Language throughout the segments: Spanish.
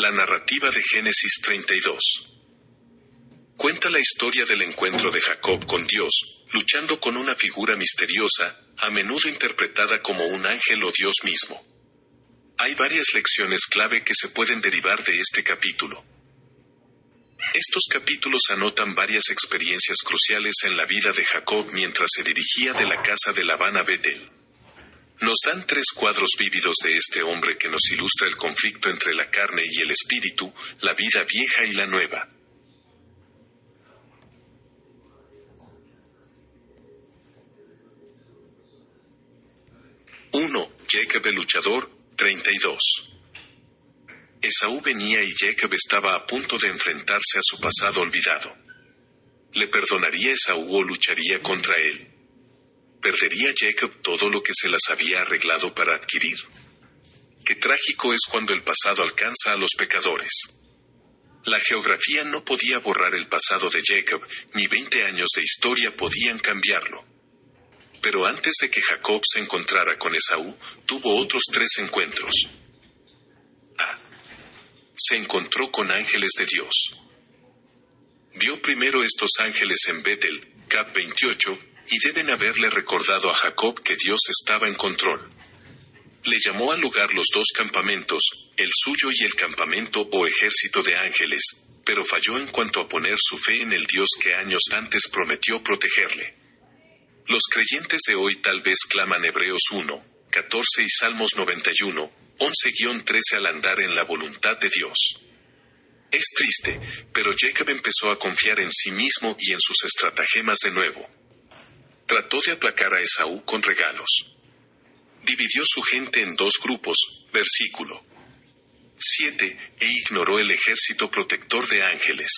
La narrativa de Génesis 32. Cuenta la historia del encuentro de Jacob con Dios, luchando con una figura misteriosa, a menudo interpretada como un ángel o Dios mismo. Hay varias lecciones clave que se pueden derivar de este capítulo. Estos capítulos anotan varias experiencias cruciales en la vida de Jacob mientras se dirigía de la casa de Labán a Betel. Nos dan 3 cuadros vívidos de este hombre que nos ilustra el conflicto entre la carne y el espíritu, la vida vieja y la nueva. Uno, Jacob el luchador, 32. Esaú venía y Jacob estaba a punto de enfrentarse a su pasado olvidado. ¿Le perdonaría Esaú o lucharía contra él? ¿Perdería Jacob todo lo que se las había arreglado para adquirir? Qué trágico es cuando el pasado alcanza a los pecadores. La geografía no podía borrar el pasado de Jacob, ni 20 años de historia podían cambiarlo. Pero antes de que Jacob se encontrara con Esaú, tuvo otros 3 encuentros. A. Se encontró con ángeles de Dios. Vio primero estos ángeles en Betel, Cap 28, y deben haberle recordado a Jacob que Dios estaba en control. Le llamó al lugar los 2 campamentos, el suyo y el campamento o ejército de ángeles, pero falló en cuanto a poner su fe en el Dios que años antes prometió protegerle. Los creyentes de hoy tal vez claman Hebreos 1, 14 y Salmos 91, 11-13 al andar en la voluntad de Dios. Es triste, pero Jacob empezó a confiar en sí mismo y en sus estratagemas de nuevo. Trató de aplacar a Esaú con regalos. Dividió su gente en 2 grupos, versículo 7, e ignoró el ejército protector de ángeles.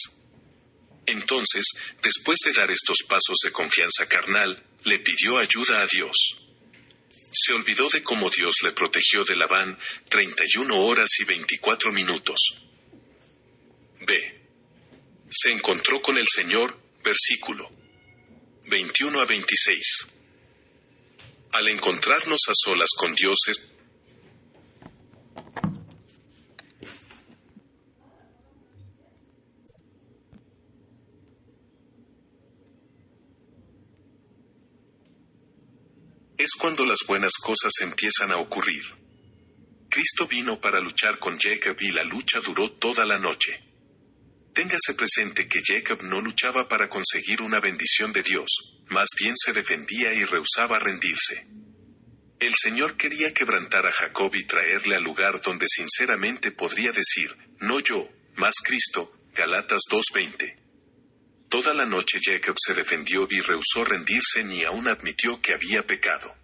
Entonces, después de dar estos pasos de confianza carnal, le pidió ayuda a Dios. Se olvidó de cómo Dios le protegió de Labán 31 horas y 24 minutos. B. Se encontró con el Señor, versículo 21 a 26. Al encontrarnos a solas con Dios es cuando las buenas cosas empiezan a ocurrir. Cristo vino para luchar con Jacob y la lucha duró toda la noche. Téngase presente que Jacob no luchaba para conseguir una bendición de Dios, más bien se defendía y rehusaba rendirse. El Señor quería quebrantar a Jacob y traerle al lugar donde sinceramente podría decir, no yo, mas Cristo, Galatas 2:20. Toda la noche Jacob se defendió y rehusó rendirse ni aún admitió que había pecado.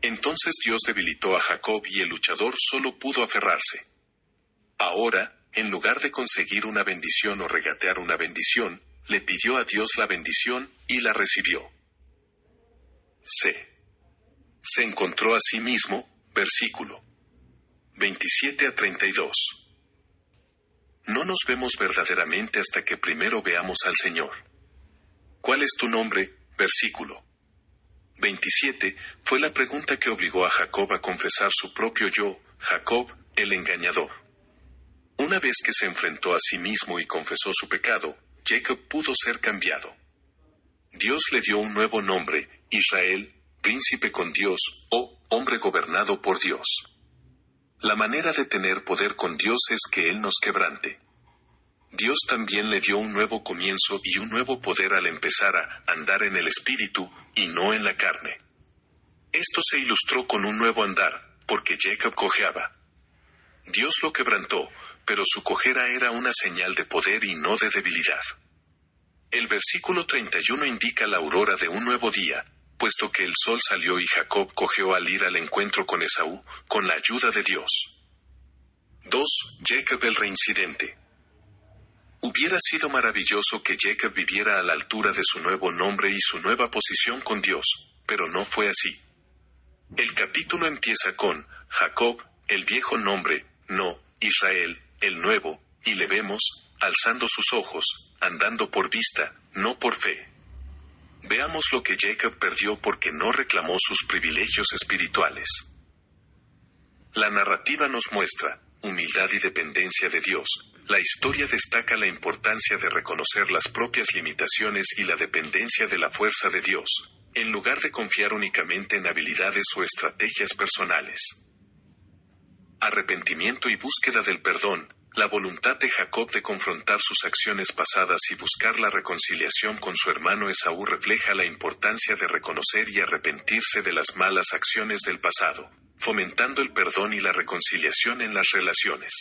Entonces Dios debilitó a Jacob y el luchador solo pudo aferrarse. Ahora, en lugar de conseguir una bendición o regatear una bendición, le pidió a Dios la bendición, y la recibió. C. Se encontró a sí mismo, versículo 27 a 32. No nos vemos verdaderamente hasta que primero veamos al Señor. ¿Cuál es tu nombre? Versículo 27, fue la pregunta que obligó a Jacob a confesar su propio yo, Jacob, el engañador. Una vez que se enfrentó a sí mismo y confesó su pecado, Jacob pudo ser cambiado. Dios le dio un nuevo nombre, Israel, príncipe con Dios, o hombre gobernado por Dios. La manera de tener poder con Dios es que Él nos quebrante. Dios también le dio un nuevo comienzo y un nuevo poder al empezar a andar en el espíritu, y no en la carne. Esto se ilustró con un nuevo andar, porque Jacob cojeaba. Dios lo quebrantó, pero su cojera era una señal de poder y no de debilidad. El versículo 31 indica la aurora de un nuevo día, puesto que el sol salió y Jacob cojeó al ir al encuentro con Esaú, con la ayuda de Dios. 2. Jacob el reincidente. Hubiera sido maravilloso que Jacob viviera a la altura de su nuevo nombre y su nueva posición con Dios, pero no fue así. El capítulo empieza con Jacob, el viejo nombre, no, Israel, el nuevo, y le vemos, alzando sus ojos, andando por vista, no por fe. Veamos lo que Jacob perdió porque no reclamó sus privilegios espirituales. La narrativa nos muestra, humildad y dependencia de Dios, la historia destaca la importancia de reconocer las propias limitaciones y la dependencia de la fuerza de Dios, en lugar de confiar únicamente en habilidades o estrategias personales. Arrepentimiento y búsqueda del perdón. La voluntad de Jacob de confrontar sus acciones pasadas y buscar la reconciliación con su hermano Esaú refleja la importancia de reconocer y arrepentirse de las malas acciones del pasado, fomentando el perdón y la reconciliación en las relaciones.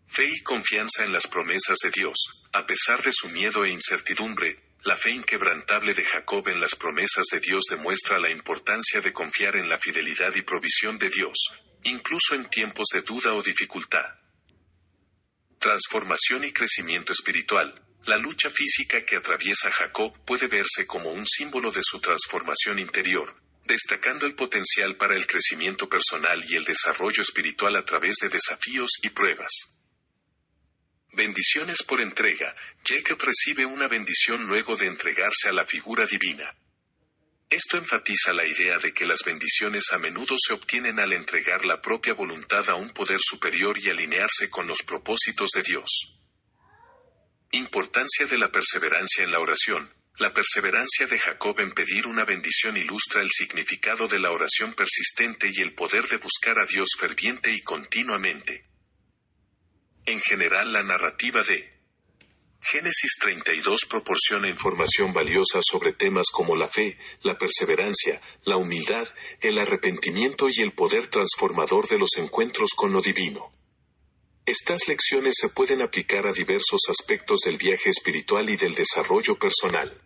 Fe y confianza en las promesas de Dios. A pesar de su miedo e incertidumbre, la fe inquebrantable de Jacob en las promesas de Dios demuestra la importancia de confiar en la fidelidad y provisión de Dios, incluso en tiempos de duda o dificultad. Transformación y crecimiento espiritual. La lucha física que atraviesa Jacob puede verse como un símbolo de su transformación interior, destacando el potencial para el crecimiento personal y el desarrollo espiritual a través de desafíos y pruebas. Bendiciones por entrega. Jacob recibe una bendición luego de entregarse a la figura divina. Esto enfatiza la idea de que las bendiciones a menudo se obtienen al entregar la propia voluntad a un poder superior y alinearse con los propósitos de Dios. Importancia de la perseverancia en la oración. La perseverancia de Jacob en pedir una bendición ilustra el significado de la oración persistente y el poder de buscar a Dios ferviente y continuamente. En general, la narrativa de Génesis 32 proporciona información valiosa sobre temas como la fe, la perseverancia, la humildad, el arrepentimiento y el poder transformador de los encuentros con lo divino. Estas lecciones se pueden aplicar a diversos aspectos del viaje espiritual y del desarrollo personal.